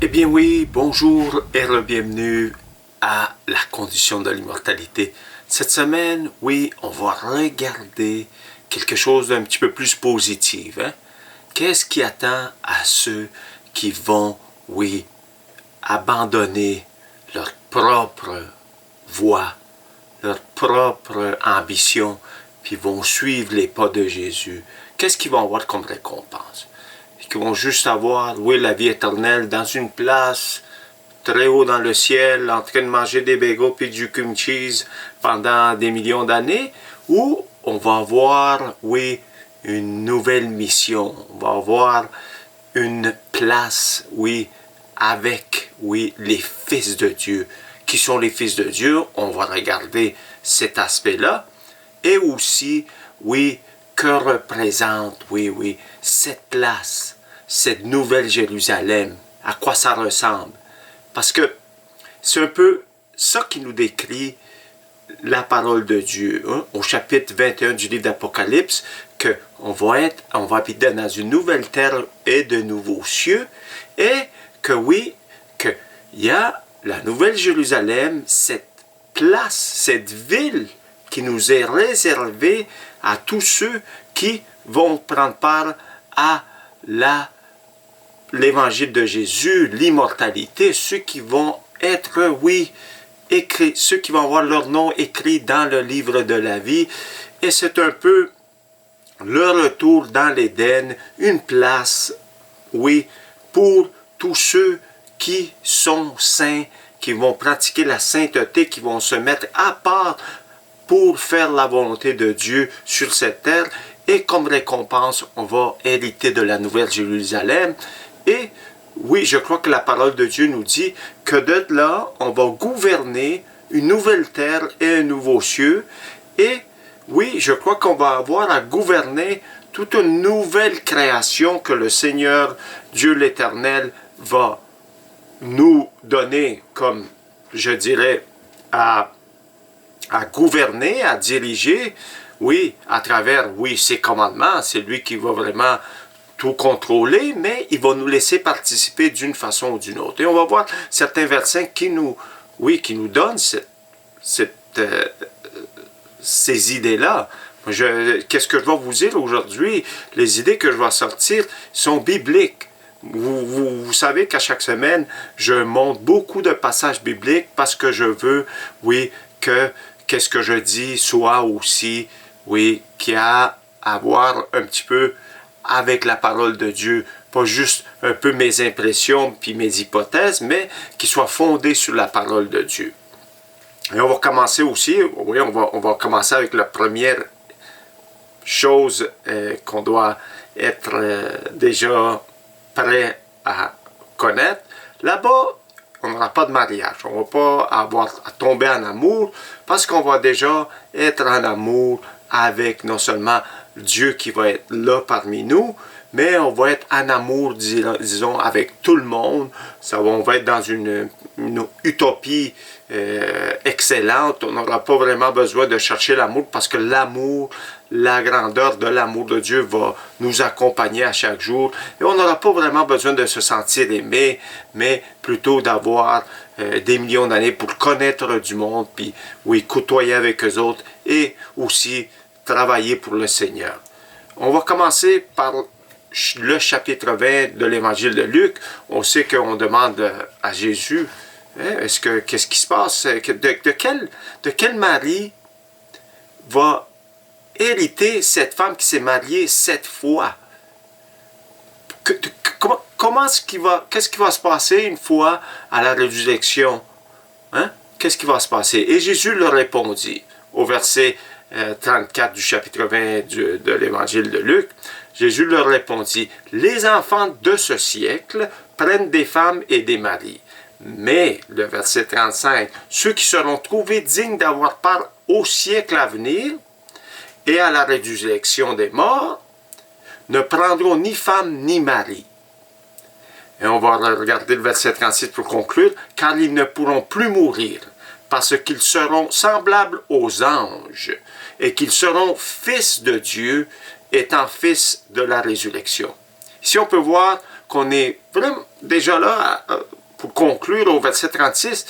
Eh bien oui, bonjour et bienvenue à la condition de l'immortalité. Cette semaine, oui, on va regarder quelque chose d'un petit peu plus positif. Qu'est-ce qui attend à ceux qui vont, oui, abandonner leur propre voie, leur propre ambition, puis vont suivre les pas de Jésus? Qu'est-ce qu'ils vont avoir comme récompense? Qui vont juste avoir, oui, la vie éternelle dans une place très haut dans le ciel, en train de manger des bagels puis du cream cheese pendant des millions d'années, ou on va avoir, oui, une nouvelle mission, on va avoir une place, oui, avec, oui, les fils de Dieu. Qui sont les fils de Dieu? On va regarder cet aspect-là. Et aussi, oui, que représente, oui, cette place, cette nouvelle Jérusalem, à quoi ça ressemble. Parce que c'est un peu ça qui nous décrit la parole de Dieu, au chapitre 21 du livre d'Apocalypse, qu'on va habiter dans une nouvelle terre et de nouveaux cieux, et que oui, qu'il y a la nouvelle Jérusalem, cette place, cette ville qui nous est réservée à tous ceux qui vont prendre part à l'évangile de Jésus, l'immortalité, ceux qui vont être, oui, écrits, ceux qui vont avoir leur nom écrit dans le livre de la vie. Et c'est un peu le retour dans l'Éden, une place, oui, pour tous ceux qui sont saints, qui vont pratiquer la sainteté, qui vont se mettre à part pour faire la volonté de Dieu sur cette terre. Et comme récompense, on va hériter de la nouvelle Jérusalem. Et oui, je crois que la parole de Dieu nous dit que de là, on va gouverner une nouvelle terre et un nouveau cieux. Et oui, je crois qu'on va avoir à gouverner toute une nouvelle création que le Seigneur, Dieu l'Éternel, va nous donner comme, je dirais, à gouverner, à diriger, oui, à travers, oui, ses commandements. C'est lui qui va vraiment tout contrôler, mais il va nous laisser participer d'une façon ou d'une autre. Et on va voir certains versets qui nous donnent ces idées-là. Qu'est-ce que je vais vous dire aujourd'hui? Les idées que je vais sortir sont bibliques. Vous savez qu'à chaque semaine, je montre beaucoup de passages bibliques parce que je veux, oui, que qu'est-ce que je dis soit aussi, oui, qui a à voir un petit peu avec la parole de Dieu. Pas juste un peu mes impressions puis mes hypothèses, mais qui soit fondé sur la parole de Dieu. Et on va commencer aussi, oui, on va commencer avec la première chose qu'on doit être déjà prêt à connaître. Là-bas, on n'aura pas de mariage. On ne va pas avoir à tomber en amour parce qu'on va déjà être en amour avec non seulement Dieu qui va être là parmi nous, mais on va être en amour, disons, avec tout le monde. On va être dans une utopie excellente. On n'aura pas vraiment besoin de chercher l'amour parce que l'amour, la grandeur de l'amour de Dieu va nous accompagner à chaque jour. Et on n'aura pas vraiment besoin de se sentir aimé, mais plutôt d'avoir des millions d'années pour connaître du monde, puis oui, côtoyer avec eux autres et aussi travailler pour le Seigneur. On va commencer par le chapitre 20 de l'évangile de Luc. On sait qu'on demande à Jésus, qu'est-ce qui se passe? De quel mari va hériter cette femme qui s'est mariée 7 fois? Qu'est-ce qui va se passer une fois à la résurrection? Qu'est-ce qui va se passer? Et Jésus leur répondit au verset 34 du chapitre 20 de l'évangile de Luc. Jésus leur répondit, « Les enfants de ce siècle prennent des femmes et des maris. Mais, le verset 35, ceux qui seront trouvés dignes d'avoir part au siècle à venir et à la résurrection des morts ne prendront ni femme ni mari. » Et on va regarder le verset 36 pour conclure, « Car ils ne pourront plus mourir, parce qu'ils seront semblables aux anges, et qu'ils seront fils de Dieu, étant fils de la résurrection. » Ici, on peut voir qu'on est vraiment déjà là pour conclure au verset 36,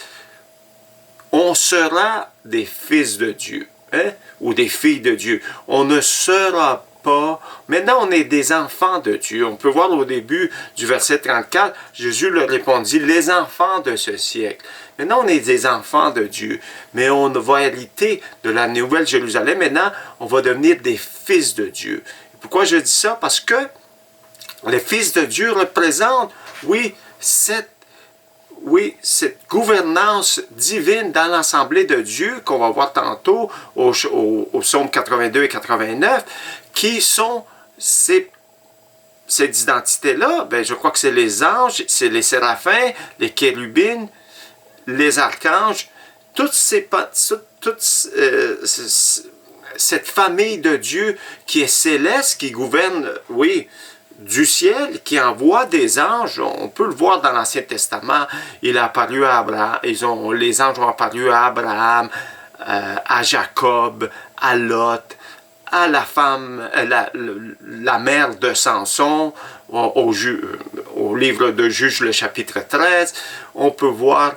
on sera des fils de Dieu, hein, ou des filles de Dieu. On ne sera pas... Maintenant, on est des enfants de Dieu. On peut voir au début du verset 34, Jésus leur répondit, les enfants de ce siècle. Maintenant, on est des enfants de Dieu, mais on va hériter de la nouvelle Jérusalem. Maintenant, on va devenir des fils de Dieu. Pourquoi je dis ça? Parce que les fils de Dieu représentent, oui, cette gouvernance divine dans l'Assemblée de Dieu, qu'on va voir tantôt au psaume 82 et 89, qui sont cette identité-là. Ben, je crois que c'est les anges, c'est les séraphins, les chérubines, les archanges, cette famille de Dieu qui est céleste, qui gouverne, oui, du ciel, qui envoie des anges. On peut le voir dans l'Ancien Testament. Il a apparu à Abraham, les anges ont apparu à Abraham, à Jacob, à Lot, à la femme, la mère de Samson, au livre de Juges, le chapitre 13, on peut voir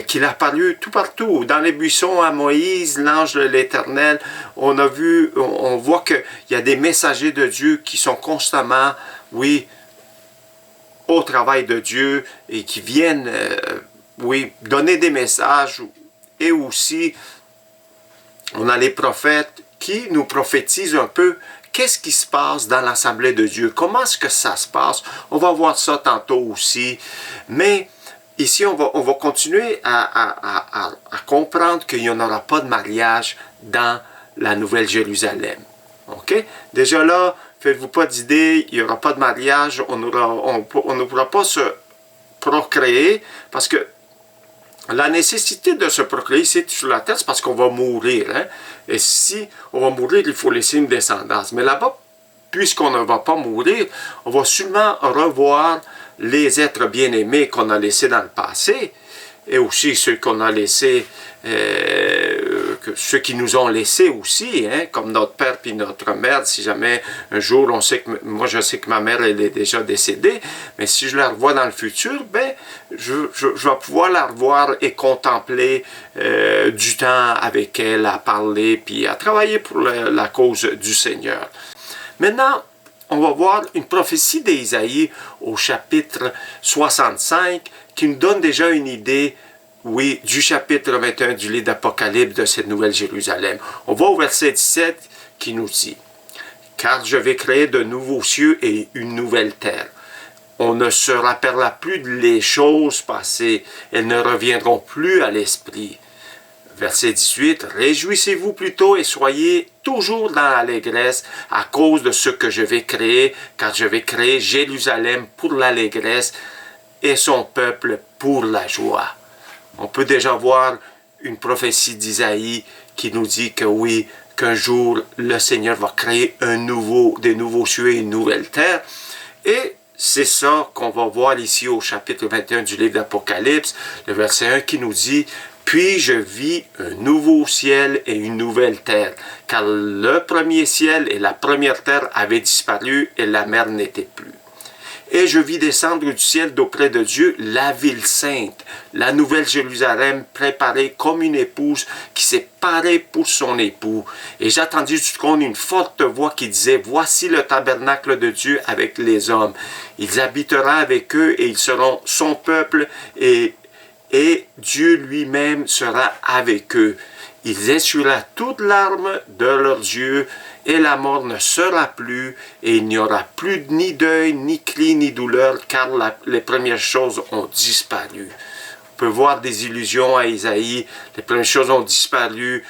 qu'il a apparu tout partout, dans les buissons à Moïse, l'ange de l'Éternel. On voit qu'il y a des messagers de Dieu qui sont constamment, oui, au travail de Dieu et qui viennent, oui, donner des messages. Et aussi, on a les prophètes qui nous prophétisent un peu qu'est-ce qui se passe dans l'Assemblée de Dieu, comment est-ce que ça se passe. On va voir ça tantôt aussi. Mais ici, on va continuer à comprendre qu'il n'y en aura pas de mariage dans la Nouvelle Jérusalem. OK? Déjà là, faites-vous pas d'idée, il n'y aura pas de mariage, on ne pourra pas se procréer parce que la nécessité de se procréer ici sur la terre, c'est parce qu'on va mourir. Hein? Et si on va mourir, il faut laisser une descendance. Mais là-bas, puisqu'on ne va pas mourir, on va seulement revoir les êtres bien-aimés qu'on a laissés dans le passé, et aussi ceux qu'on a laissés, ceux qui nous ont laissés aussi, hein, comme notre père puis notre mère. Si jamais un jour on sait que, moi je sais que ma mère elle est déjà décédée, mais si je la revois dans le futur, ben je vais pouvoir la revoir et contempler du temps avec elle, à parler puis à travailler pour la cause du Seigneur. Maintenant, on va voir une prophétie d'Ésaïe au chapitre 65 qui nous donne déjà une idée, oui, du chapitre 21 du livre d'Apocalypse de cette nouvelle Jérusalem. On va au verset 17 qui nous dit « Car je vais créer de nouveaux cieux et une nouvelle terre. On ne se rappellera plus des choses passées, elles ne reviendront plus à l'esprit. » Verset 18, « Réjouissez-vous plutôt et soyez toujours dans l'allégresse à cause de ce que je vais créer, car je vais créer Jérusalem pour l'allégresse et son peuple pour la joie. » On peut déjà voir une prophétie d'Isaïe qui nous dit que oui, qu'un jour le Seigneur va créer des nouveaux cieux et une nouvelle terre. Et c'est ça qu'on va voir ici au chapitre 21 du livre d'Apocalypse, le verset 1 qui nous dit « Puis je vis un nouveau ciel et une nouvelle terre, car le premier ciel et la première terre avaient disparu et la mer n'était plus. Et je vis descendre du ciel d'auprès de Dieu la ville sainte, la nouvelle Jérusalem préparée comme une épouse qui s'est parée pour son époux. Et j'entendis du trône une forte voix qui disait, « Voici le tabernacle de Dieu avec les hommes. Il habitera avec eux et ils seront son peuple et Dieu lui-même sera avec eux. Il essuiera toute larme de leurs yeux et la mort ne sera plus, et il n'y aura plus ni deuil, ni cri, ni douleur, car les premières choses ont disparu. » On peut voir des illusions à Isaïe, les premières choses ont disparu,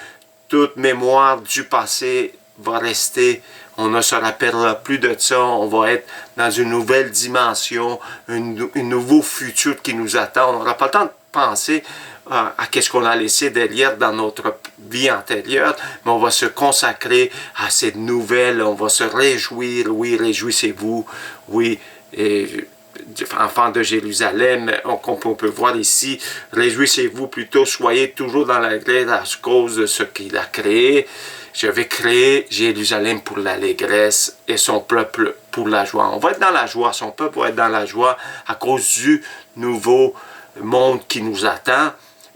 toute mémoire du passé va rester, on ne se rappellera plus de ça, on va être dans une nouvelle dimension, un nouveau futur qui nous attend. On n'aura pas le temps de penser à qu'est-ce qu'on a laissé derrière dans notre vie antérieure, mais on va se consacrer à cette nouvelle, on va se réjouir, oui, réjouissez-vous, oui, et enfants de Jérusalem, on peut voir ici, réjouissez-vous plutôt, soyez toujours dans la grâce à cause de ce qu'il a créé. Je vais créer Jérusalem pour l'allégresse et son peuple pour la joie. On va être dans la joie, son peuple va être dans la joie à cause du nouveau monde qui nous attend.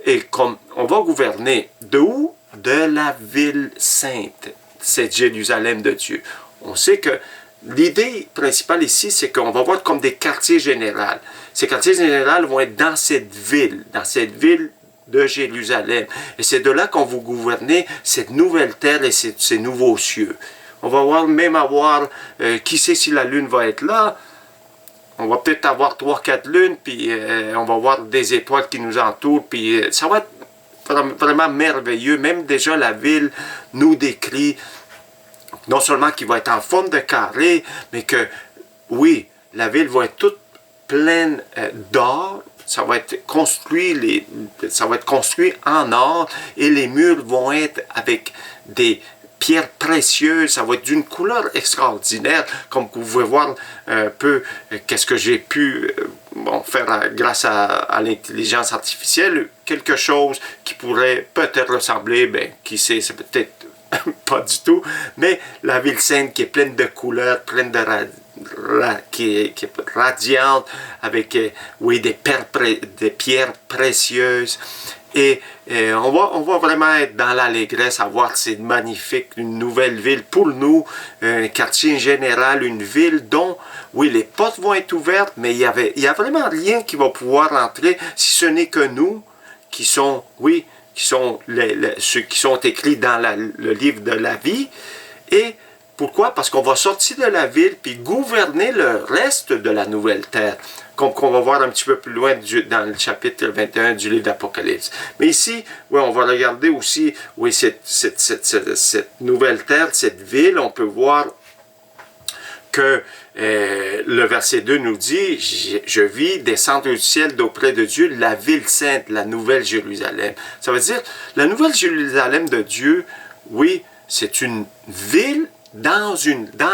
Et comme on va gouverner, de où? De la ville sainte, c'est Jérusalem de Dieu. On sait que l'idée principale ici, c'est qu'on va voir comme des quartiers généraux. Ces quartiers généraux vont être dans cette ville de Jérusalem. Et c'est de là qu'on va gouverner cette nouvelle terre et ces nouveaux cieux. On va voir, même avoir, qui sait si la lune va être là. On va peut-être avoir 3-4 lunes, puis on va voir des étoiles qui nous entourent, puis ça va être vraiment merveilleux. Même déjà la ville nous décrit, non seulement qu'il va être en forme de carré, mais que, oui, la ville va être toute pleine d'or. Ça va être construit, en or, et les murs vont être avec des pierres précieuses. Ça va être d'une couleur extraordinaire, comme vous pouvez voir un peu qu'est-ce que j'ai pu faire grâce à l'intelligence artificielle, quelque chose qui pourrait peut-être ressembler, qui sait, c'est peut-être pas du tout, mais la ville sainte qui est pleine de couleurs, pleine de qui est radiante, avec oui, des pierres précieuses. Et on va vraiment être dans l'allégresse à voir c'est magnifique, une nouvelle ville pour nous, un quartier général, une ville dont, oui, les portes vont être ouvertes, mais il y a vraiment rien qui va pouvoir entrer si ce n'est que nous qui sont, oui, qui sont ceux qui sont écrits dans le livre de la vie. Et pourquoi? Parce qu'on va sortir de la ville puis gouverner le reste de la nouvelle terre, comme qu'on va voir un petit peu plus loin dans le chapitre 21 du livre d'Apocalypse. Mais ici, oui, on va regarder aussi, oui, cette nouvelle terre, cette ville. On peut voir que le verset 2 nous dit, je vis descendre du ciel d'auprès de Dieu la ville sainte, la nouvelle Jérusalem. Ça veut dire, la nouvelle Jérusalem de Dieu, oui, c'est une ville dans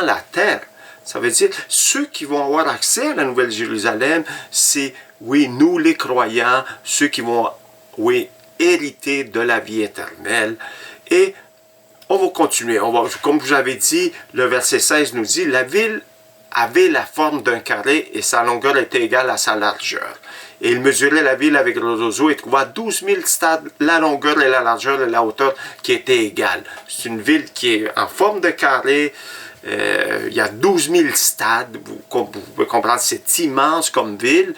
la terre. Ça veut dire, ceux qui vont avoir accès à la nouvelle Jérusalem, c'est, oui, nous les croyants, ceux qui vont, oui, hériter de la vie éternelle. Et on va continuer. Comme je vous avais dit, le verset 16 nous dit, la ville avait la forme d'un carré et sa longueur était égale à sa largeur. Et il mesurait la ville avec le roseau et trouva 12 000 stades, la longueur et la largeur et la hauteur qui étaient égales. C'est une ville qui est en forme de carré. Il y a 12 000 stades. Vous pouvez comprendre, c'est immense comme ville.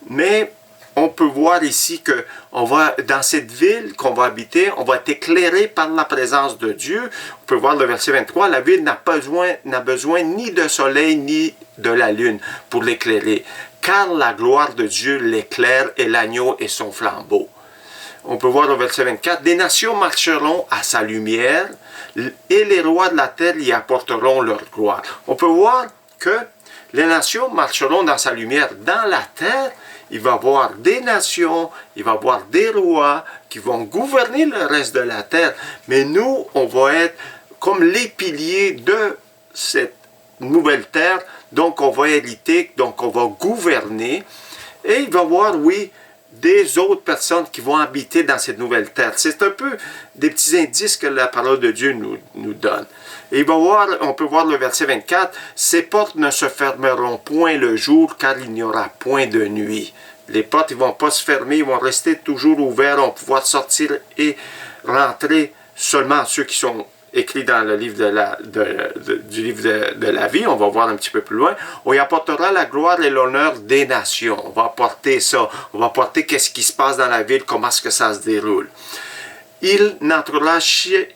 Mais on peut voir ici que dans cette ville qu'on va habiter, on va être éclairé par la présence de Dieu. On peut voir le verset 23, la ville n'a besoin ni de soleil ni de la lune pour l'éclairer, car la gloire de Dieu l'éclaire et l'agneau est son flambeau. On peut voir le verset 24, des nations marcheront à sa lumière et les rois de la terre y apporteront leur gloire. On peut voir que les nations marcheront dans sa lumière. Dans la terre, il va y avoir des nations, il va y avoir des rois qui vont gouverner le reste de la terre. Mais nous, on va être comme les piliers de cette nouvelle terre. Donc, on va hériter, donc on va gouverner. Et il va y avoir, oui, des autres personnes qui vont habiter dans cette nouvelle terre. C'est un peu des petits indices que la parole de Dieu nous donne. Et on peut voir le verset 24, « Ces portes ne se fermeront point le jour, car il n'y aura point de nuit. » Les portes ne vont pas se fermer, ils vont rester toujours ouverts, on va pouvoir sortir et rentrer seulement ceux qui sont écrits dans le livre du livre de la vie. On va voir un petit peu plus loin. On y apportera la gloire et l'honneur des nations. On va apporter ça. On va apporter qu'est-ce qui se passe dans la ville, comment est-ce que ça se déroule. Il n'entrera chez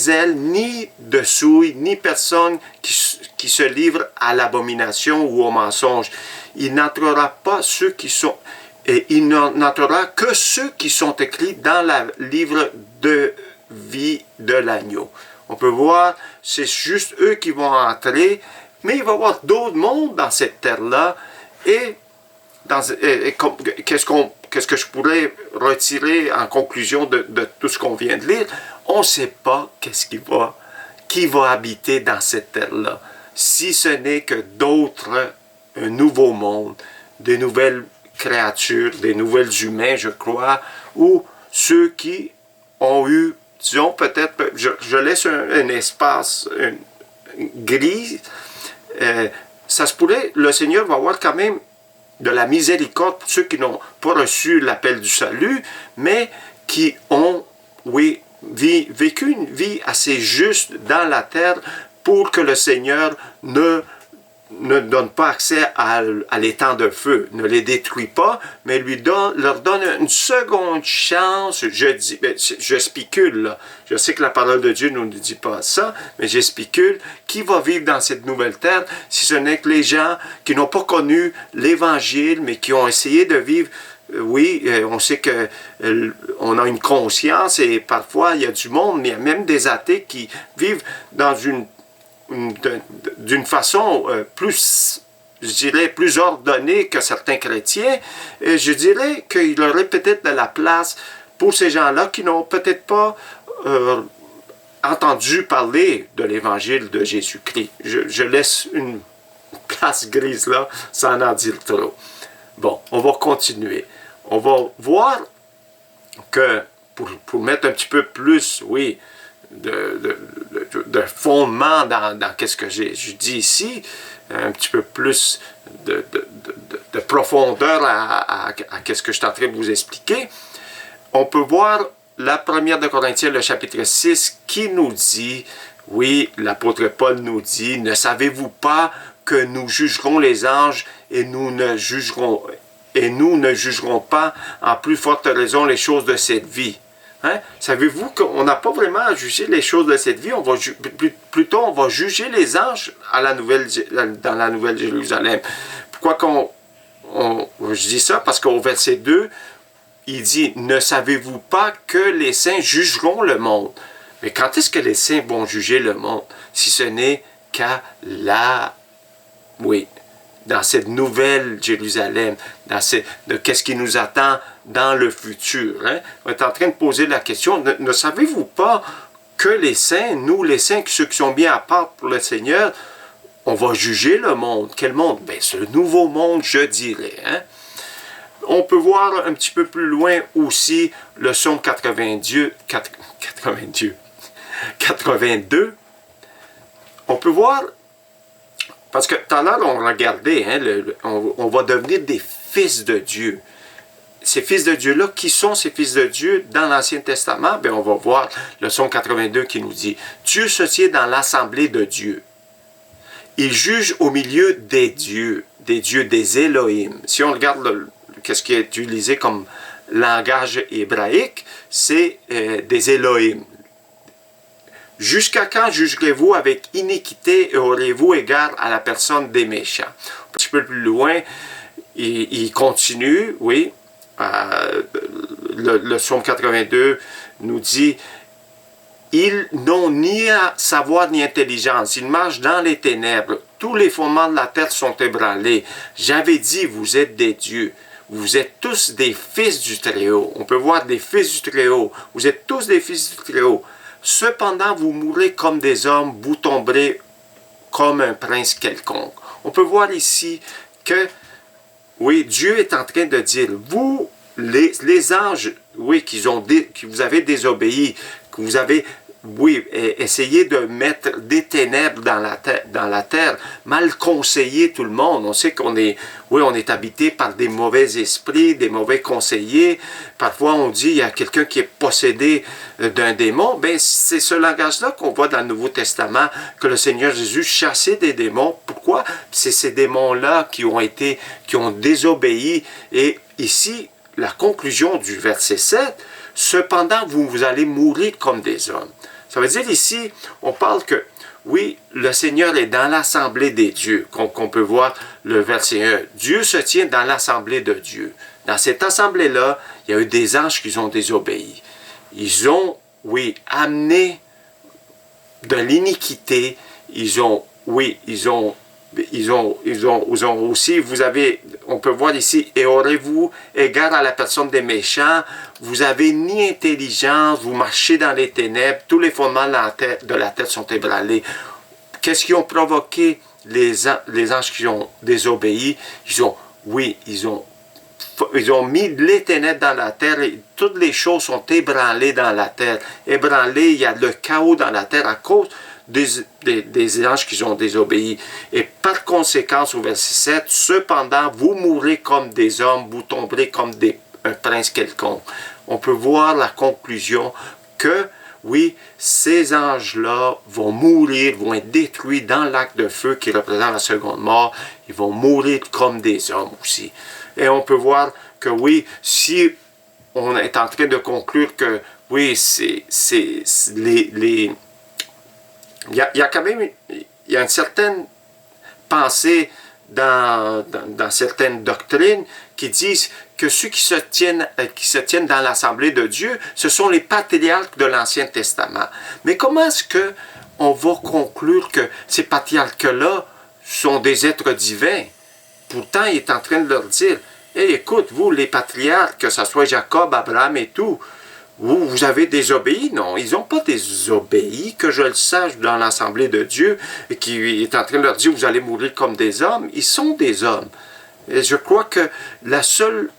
elle ni de souille, ni personne qui se livre à l'abomination ou au mensonge. Il n'entrera pas ceux qui sont... Et il n'entrera que ceux qui sont écrits dans le livre de vie de l'agneau. On peut voir, c'est juste eux qui vont entrer, mais il va y avoir d'autres mondes dans cette terre-là. Et qu'est-ce que je pourrais retirer en conclusion de tout ce qu'on vient de lire? On ne sait pas qui va habiter dans cette terre-là, si ce n'est que d'autres, un nouveau monde, des nouvelles créatures, des nouvelles humains, je crois, ou ceux qui ont eu, disons peut-être, je laisse un espace gris, ça se pourrait, le Seigneur va avoir quand même de la miséricorde pour ceux qui n'ont pas reçu l'appel du salut, mais qui ont, oui, vécu une vie assez juste dans la terre pour que le Seigneur ne donne pas accès à l'étang de feu, ne les détruit pas, mais leur donne une seconde chance. Je spécule, là. Je sais que la parole de Dieu ne nous dit pas ça, mais je spécule. Qui va vivre dans cette nouvelle terre si ce n'est que les gens qui n'ont pas connu l'Évangile, mais qui ont essayé de vivre. Oui, on sait que on a une conscience et parfois il y a du monde, mais il y a même des athées qui vivent dans d'une façon plus, je dirais, plus ordonnée que certains chrétiens. Et je dirais qu'il y aurait peut-être de la place pour ces gens-là qui n'ont peut-être pas entendu parler de l'Évangile de Jésus-Christ. Je laisse une place grise là, sans en dire trop. Bon, on va continuer. On va voir que, pour mettre un petit peu plus, oui, de fondement dans qu'est-ce que je dis ici, un petit peu plus de profondeur à qu'est-ce que je suis en train de vous expliquer, on peut voir la première de Corinthiens, le chapitre 6, qui nous dit, oui, l'apôtre Paul nous dit, ne savez-vous pas que nous jugerons les anges et nous ne jugerons pas en plus forte raison les choses de cette vie. Hein? Savez-vous qu'on n'a pas vraiment à juger les choses de cette vie, plutôt on va juger les anges dans la Nouvelle Jérusalem. Pourquoi je dis ça? Parce qu'au verset 2, il dit « Ne savez-vous pas que les saints jugeront le monde? » Mais quand est-ce que les saints vont juger le monde? Si ce n'est qu'à dans cette nouvelle Jérusalem, qu'est-ce qui nous attend dans le futur. Hein? On est en train de poser la question, ne savez-vous pas que les saints, nous les saints, ceux qui sont bien à part pour le Seigneur, on va juger le monde. Quel monde? Bien, ce nouveau monde, je dirais. Hein? On peut voir un petit peu plus loin aussi le psaume 82. On peut voir, parce que tout à l'heure, on regardait, hein, on va devenir des fils de Dieu. Ces fils de Dieu-là, qui sont ces fils de Dieu dans l'Ancien Testament? Bien, on va voir le psaume 82 qui nous dit « Dieu se tient dans l'assemblée de Dieu. Il juge au milieu des dieux, des Elohim. » Si on regarde qu'est-ce qui est utilisé comme langage hébraïque, c'est des Elohim. « Jusqu'à quand jugerez-vous avec iniquité et aurez-vous égard à la personne des méchants? » Un petit peu plus loin, il continue, oui. Le psaume 82 nous dit « Ils n'ont ni à savoir ni intelligence, ils marchent dans les ténèbres, tous les fondements de la terre sont ébranlés. J'avais dit, vous êtes des dieux, vous êtes tous des fils du Très-Haut. » On peut voir des fils du Très-Haut, vous êtes tous des fils du Très-Haut. Cependant, vous mourrez comme des hommes, vous tomberez comme un prince quelconque. On peut voir ici que, oui, Dieu est en train de dire, vous, les anges, oui, qui vous avez désobéi, que vous avez, oui, essayé de mettre des ténèbres dans la terre, mal conseillé tout le monde. On sait qu'on est, oui, on est habité par des mauvais esprits, des mauvais conseillers. Parfois, on dit, il y a quelqu'un qui est possédé d'un démon. Bien, c'est ce langage-là qu'on voit dans le Nouveau Testament, que le Seigneur Jésus chassait des démons. Pourquoi? C'est ces démons-là qui ont désobéi. Et ici, la conclusion du verset 7, « Cependant, vous allez mourir comme des hommes. » Ça veut dire ici, on parle que, oui, le Seigneur est dans l'assemblée des dieux, qu'on peut voir le verset 1. Dieu se tient dans l'assemblée de Dieu. Dans cette assemblée-là, il y a eu des anges qui ont désobéi. Ils ont, oui, amené de l'iniquité. Ils ont aussi, on peut voir ici, et aurez-vous égard à la personne des méchants, vous avez ni intelligence, vous marchez dans les ténèbres, tous les fondements de la terre sont ébranlés. Qu'est-ce qui ont provoqué les anges qui ont désobéi? Ils ont mis les ténèbres dans la terre et toutes les choses sont ébranlées dans la terre. Ébranlées, il y a le chaos dans la terre à cause des anges qui ont désobéi. Et par conséquent, au verset 7, « Cependant, vous mourrez comme des hommes, vous tomberez comme un prince quelconque. » On peut voir la conclusion que, oui, ces anges-là vont mourir, vont être détruits dans l'acte de feu qui représente la seconde mort. Ils vont mourir comme des hommes aussi. Et on peut voir que, oui, si on est en train de conclure que, oui, il y a quand même une certaine pensée dans certaines doctrines qui disent que ceux qui se tiennent dans l'Assemblée de Dieu, ce sont les patriarches de l'Ancien Testament. Mais comment est-ce qu'on va conclure que ces patriarches-là sont des êtres divins? Pourtant, il est en train de leur dire, « Hey, écoute, vous, les patriarches, que ce soit Jacob, Abraham et tout, vous avez désobéi? » Non, ils n'ont pas désobéi, que je le sache dans l'Assemblée de Dieu, et qui est en train de leur dire, « Vous allez mourir comme des hommes. » Ils sont des hommes. Et je crois que la seule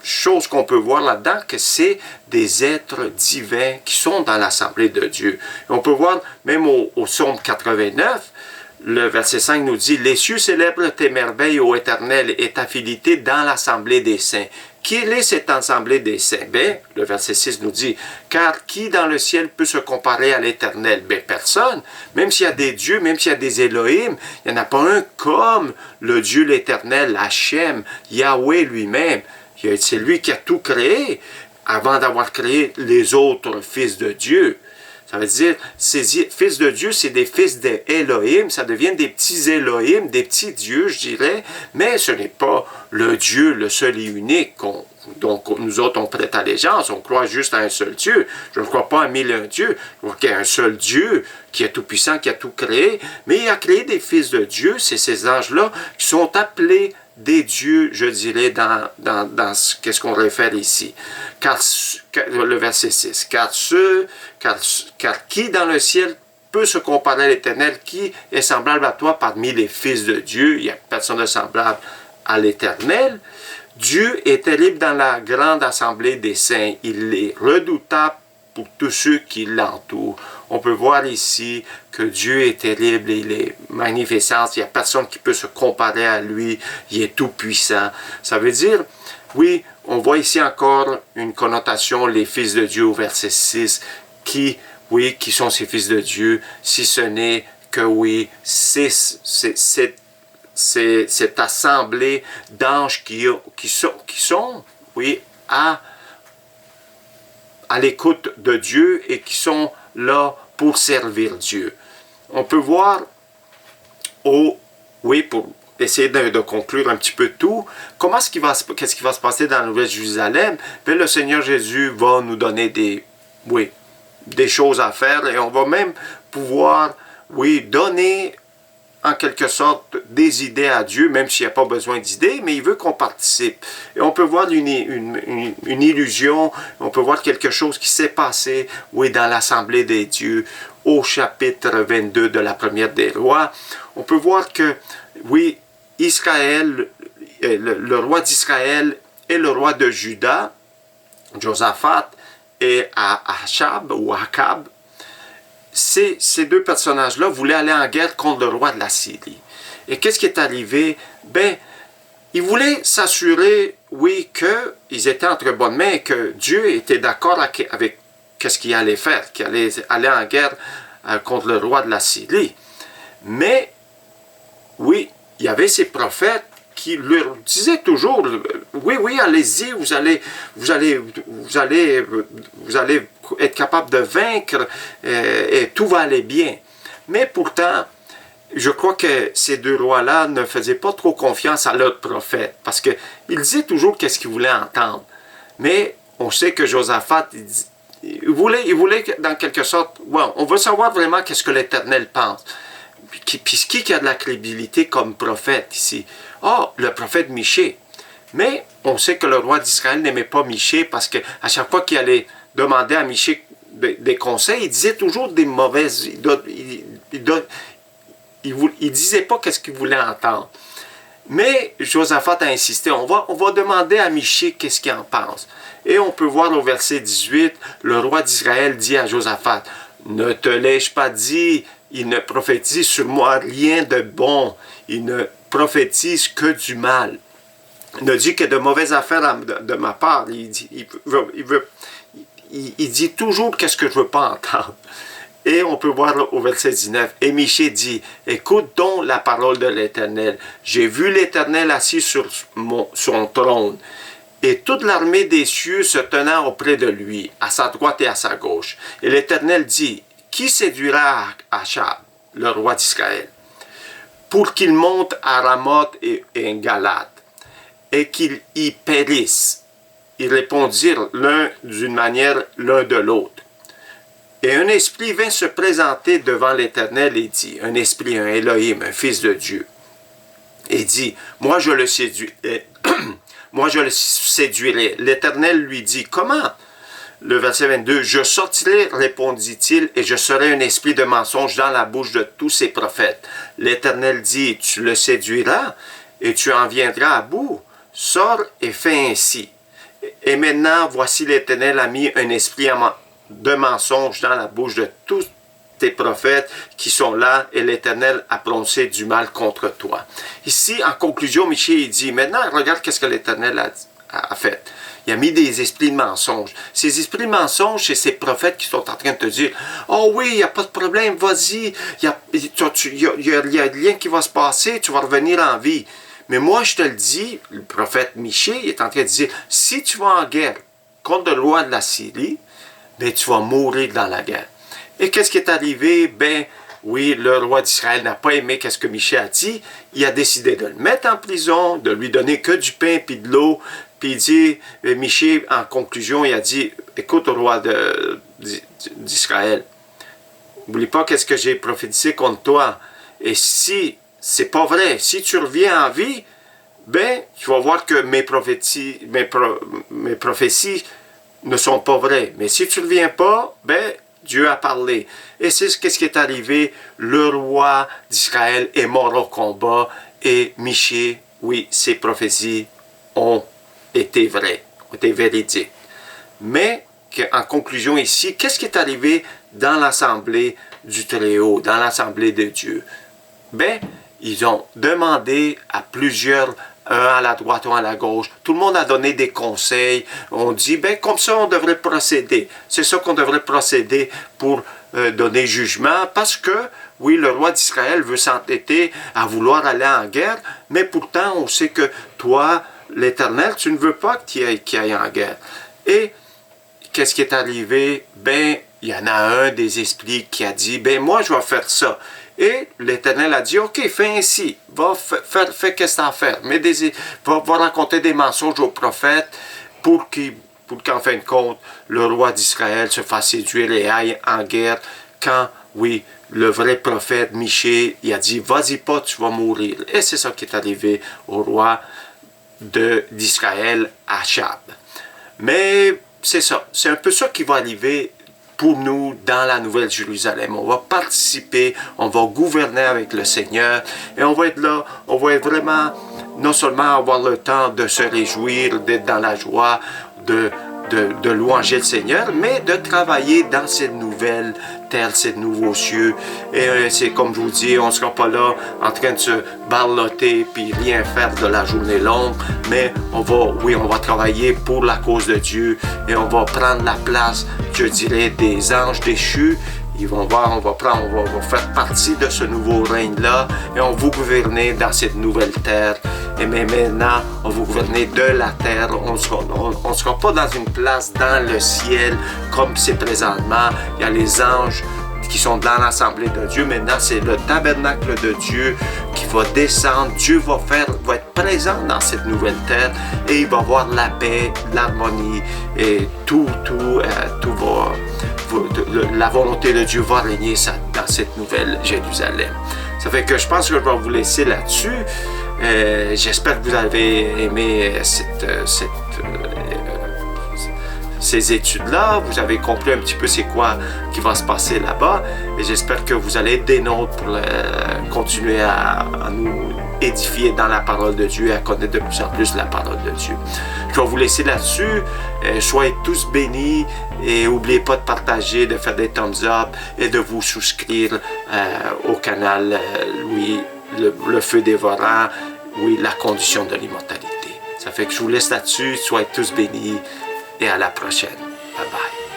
chose qu'on peut voir là-dedans, que c'est des êtres divins qui sont dans l'Assemblée de Dieu. Et on peut voir, même au psaume 89, le verset 5 nous dit « Les cieux célèbrent tes merveilles, ô Éternel, et ta fidélité dans l'assemblée des saints. » Quelle est cette assemblée des saints? Ben, le verset 6 nous dit « Car qui dans le ciel peut se comparer à l'Éternel? » Ben, personne. Même s'il y a des dieux, même s'il y a des Élohim, il n'y en a pas un comme le Dieu l'Éternel, Hachem, Yahweh lui-même. C'est lui qui a tout créé avant d'avoir créé les autres fils de Dieu. Ça veut dire, ces fils de Dieu, c'est des fils d'Élohim, ça devient des petits Élohim, des petits dieux, je dirais, mais ce n'est pas le Dieu, le seul et unique, dont nous autres on prête allégeance, on croit juste à un seul Dieu. Je ne crois pas à mille et un dieux, je crois qu'il y a un seul Dieu qui est tout-puissant, qui a tout créé, mais il a créé des fils de Dieu, c'est ces anges-là qui sont appelés des dieux, je dirais, dans qu'est-ce qu'on réfère ici. Car le verset 6, car qui dans le ciel peut se comparer à l'Éternel, qui est semblable à toi parmi les fils de Dieu? Il n'y a personne de semblable à l'Éternel. Dieu est terrible dans la grande assemblée des saints. Il est redoutable pour tous ceux qui l'entourent. On peut voir ici que Dieu est terrible, il est magnificent, il n'y a personne qui peut se comparer à lui, il est tout-puissant. Ça veut dire, oui, on voit ici encore une connotation, les fils de Dieu au verset 6, qui sont ces fils de Dieu, si ce n'est que, oui, c'est cette assemblée d'anges qui sont, oui, à l'écoute de Dieu et qui sont là pour servir Dieu. On peut voir, pour essayer de conclure un petit peu tout, qu'est-ce qui va se passer dans la Nouvelle Jérusalem? Bien, le Seigneur Jésus va nous donner des choses à faire et on va même pouvoir, donner en quelque sorte des idées à Dieu, même s'il n'y a pas besoin d'idées, mais il veut qu'on participe. Et on peut voir une illusion, on peut voir quelque chose qui s'est passé, dans l'Assemblée des dieux, au chapitre 22 de la première des rois. On peut voir que, Israël, le roi d'Israël et le roi de Juda, Josaphat et Akab, ces deux personnages-là voulaient aller en guerre contre le roi de la Syrie. Et qu'est-ce qui est arrivé? Ben, ils voulaient s'assurer, qu'ils étaient entre bonnes mains et que Dieu était d'accord avec ce qu'il allait faire, qu'il allait aller en guerre contre le roi de la Syrie. Mais, il y avait ces prophètes qui leur disaient toujours, allez-y, vous allez être capable de vaincre et tout va aller bien. Mais pourtant, je crois que ces deux rois-là ne faisaient pas trop confiance à leur prophète parce qu'ils disaient toujours qu'est-ce qu'ils voulaient entendre. Mais on sait que Josaphat, il voulait dans quelque sorte, on veut savoir vraiment qu'est-ce que l'Éternel pense. Puis qui a de la crédibilité comme prophète ici? Le prophète Michée. Mais on sait que le roi d'Israël n'aimait pas Michée parce qu'à chaque fois qu'il allait demander à Michée des conseils, il disait toujours des mauvaises... Il disait pas qu'est-ce qu'il voulait entendre. Mais Josaphat a insisté, on va demander à Michée qu'est-ce qu'il en pense. Et on peut voir au verset 18, le roi d'Israël dit à Josaphat, Ne te l'ai-je pas dit? Il ne prophétise sur moi rien de bon. Il ne prophétise que du mal. Il ne dit que de mauvaises affaires de ma part. Il dit toujours qu'est-ce que je ne veux pas entendre. Et on peut voir au verset 19. Et Michée dit, écoute donc la parole de l'Éternel. J'ai vu l'Éternel assis sur son trône, et toute l'armée des cieux se tenant auprès de lui, à sa droite et à sa gauche. Et l'Éternel dit, qui séduira Achab, le roi d'Israël, pour qu'il monte à Ramoth et Galate, et qu'il y périsse? Ils répondirent l'un d'une manière, l'un de l'autre. Et un esprit vint se présenter devant l'Éternel et dit, un esprit, un Elohim, un fils de Dieu, et dit, moi je le séduirai. Moi je le séduirai. L'Éternel lui dit, comment? Le verset 22, je sortirai, répondit-il, et je serai un esprit de mensonge dans la bouche de tous ses prophètes. L'Éternel dit, tu le séduiras, et tu en viendras à bout. Sors et fais ainsi. Et maintenant, voici l'Éternel a mis un esprit de mensonge dans la bouche de tous tes prophètes qui sont là, et l'Éternel a prononcé du mal contre toi. Ici, en conclusion, Michée, il dit, maintenant, regarde qu'est-ce que l'Éternel a fait. Il a mis des esprits de mensonge. Ces esprits de mensonge, c'est ces prophètes qui sont en train de te dire, oh oui, il n'y a pas de problème, vas-y, il y a rien qui va se passer, tu vas revenir en vie. Mais moi, je te le dis, le prophète Michée est en train de dire, si tu vas en guerre contre le roi de la Syrie, ben, tu vas mourir dans la guerre. Et qu'est-ce qui est arrivé? Ben, oui, le roi d'Israël n'a pas aimé ce que Michée a dit. Il a décidé de le mettre en prison, de lui donner que du pain et de l'eau. Puis il dit, Michée, en conclusion, il a dit, écoute, roi d'Israël, n'oublie pas qu'est-ce que j'ai prophétisé contre toi. Et si c'est pas vrai, si tu reviens en vie, ben, tu vas voir que mes prophéties ne sont pas vraies. Mais si tu ne reviens pas, ben, Dieu a parlé. Et c'est ce qui est arrivé. Le roi d'Israël est mort au combat. Et Michée, oui, ses prophéties ont été vraies, ont été véridiques. Mais, en conclusion ici, qu'est-ce qui est arrivé dans l'assemblée du Très-Haut, dans l'assemblée de Dieu? Ben, ils ont demandé à plusieurs, un à la droite, un à la gauche. Tout le monde a donné des conseils. On dit, ben comme ça, on devrait procéder. C'est ça qu'on devrait procéder pour donner jugement. Parce que, oui, le roi d'Israël veut s'entêter à vouloir aller en guerre, mais pourtant, on sait que toi, l'Éternel, tu ne veux pas qu'il aille en guerre. Et qu'est-ce qui est arrivé? Ben, il y en a un des esprits qui a dit, ben moi, je vais faire ça. Et l'Éternel a dit, OK, fais ainsi, fais qu'est-ce que tu as à faire. Va raconter des mensonges aux prophètes pour qu'en fin de compte, le roi d'Israël se fasse séduire et aille en guerre. Quand, oui, le vrai prophète Michée, il a dit, vas-y pas, tu vas mourir. Et c'est ça qui est arrivé au roi d'Israël, Achab. Mais c'est ça, c'est un peu ça qui va arriver pour nous dans la Nouvelle Jérusalem. On va participer, on va gouverner avec le Seigneur et on va être là, on va être vraiment, non seulement avoir le temps de se réjouir, d'être dans la joie, de louanger le Seigneur, mais de travailler dans cette nouvelle terre, ces nouveaux cieux. Et c'est comme je vous dis, on ne sera pas là en train de se barloter puis rien faire de la journée longue, mais on va travailler pour la cause de Dieu et on va prendre la place, je dirais, des anges déchus. Ils vont voir, on va faire partie de ce nouveau règne-là et on va gouverner dans cette nouvelle terre. Et mais maintenant, on va gouverner de la terre. On ne sera pas dans une place dans le ciel comme c'est présentement. Il y a les anges qui sont dans l'assemblée de Dieu. Maintenant, c'est le tabernacle de Dieu qui va descendre. Dieu va être présent dans cette nouvelle terre et il va avoir la paix, l'harmonie et tout va... La volonté de Dieu va régner dans cette nouvelle Jérusalem. Ça fait que je pense que je vais vous laisser là-dessus. J'espère que vous avez aimé ces études-là. Vous avez compris un petit peu c'est quoi qui va se passer là-bas. Et j'espère que vous allez être des nôtres pour continuer à nous édifier dans la parole de Dieu et à connaître de plus en plus la parole de Dieu. Je vais vous laisser là-dessus. Soyez tous bénis et n'oubliez pas de partager, de faire des thumbs up et de vous souscrire au canal Louis, le feu dévorant, oui, la condition de l'immortalité. Ça fait que je vous laisse là-dessus. Soyez tous bénis et à la prochaine. Bye bye.